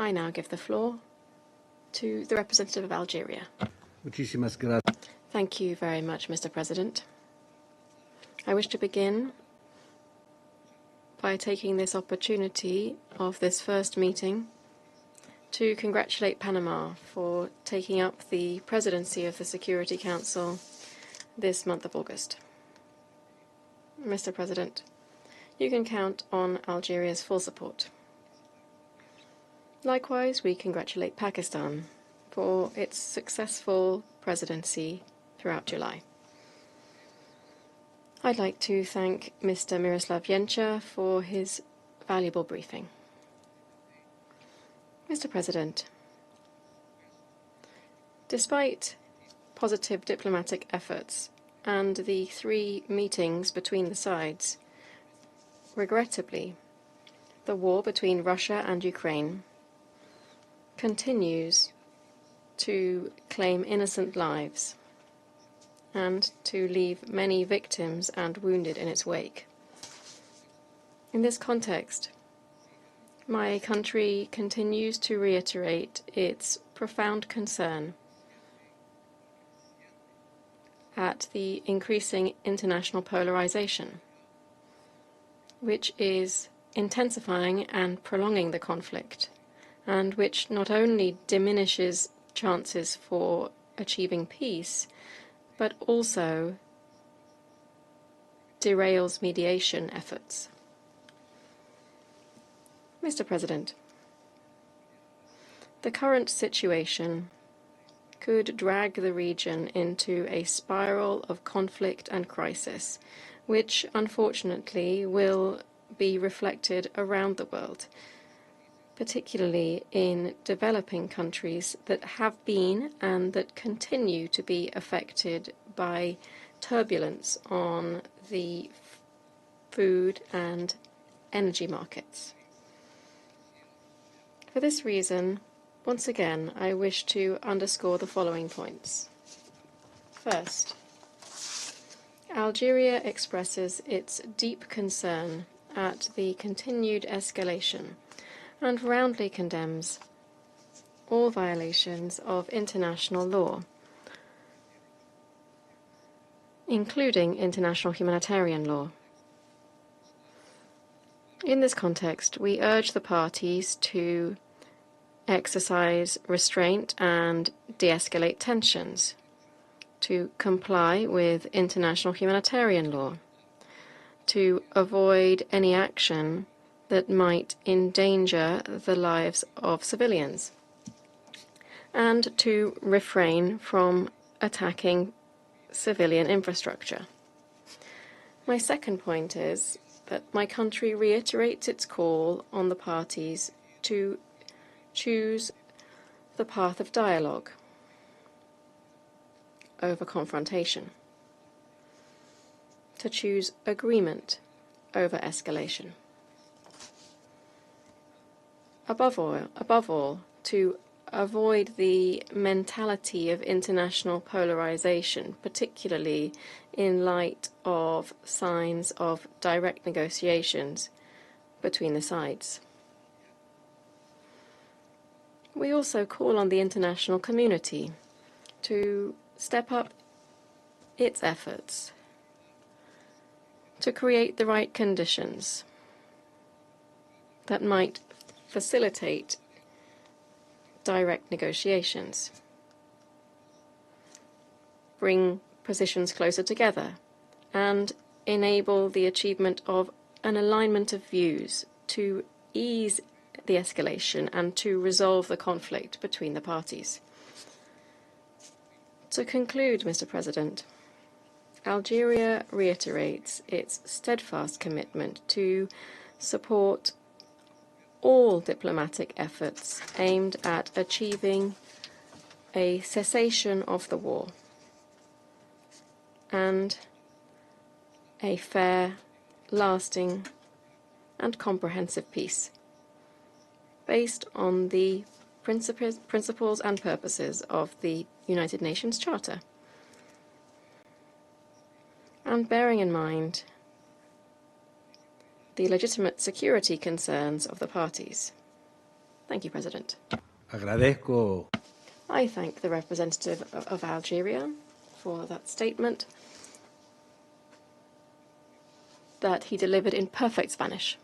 I now give the floor to the representative of Algeria. Muchísimas gracias. Thank you very much, Mr. President. I wish to begin by taking this opportunity of this first meeting to congratulate Panama for taking up the presidency of the Security Council this month of August. Mr. President, you can count on Algeria's full support. Likewise, we congratulate Pakistan for its successful presidency throughout July. I'd like to thank Mr. Miroslav Jenča for his valuable briefing. Mr. President, despite positive diplomatic efforts and the 3 meetings between the sides, regrettably, the war between Russia and Ukraine continues to claim innocent lives and to leave many victims and wounded in its wake. In this context, my country continues to reiterate its profound concern at the increasing international polarization, which is intensifying and prolonging the conflict, and which not only diminishes chances for achieving peace, but also derails mediation efforts. Mr. President, the current situation could drag the region into a spiral of conflict and crisis, which unfortunately will be reflected around the world, particularly in developing countries that have been and that continue to be affected by turbulence on the food and energy markets. For this reason, once again, I wish to underscore the following points. First, Algeria expresses its deep concern at the continued escalation and roundly condemns all violations of international law, including international humanitarian law. In this context, we urge the parties to exercise restraint and de-escalate tensions, to comply with international humanitarian law, to avoid any action that might endanger the lives of civilians, and to refrain from attacking civilian infrastructure. My second point is that my country reiterates its call on the parties to choose the path of dialogue over confrontation, to choose agreement over escalation. Above all, to avoid the mentality of international polarization, particularly in light of signs of direct negotiations between the sides. We also call on the international community to step up its efforts to create the right conditions that might facilitate direct negotiations, bring positions closer together, and enable the achievement of an alignment of views to ease the escalation and to resolve the conflict between the parties. To conclude, Mr. President, Algeria reiterates its steadfast commitment to support all diplomatic efforts aimed at achieving a cessation of the war and a fair, lasting, and comprehensive peace, based on the principles and purposes of the United Nations Charter, and bearing in mind the legitimate security concerns of the parties. Thank you, President. Agradezco I thank the representative of Algeria for that statement that he delivered in perfect Spanish.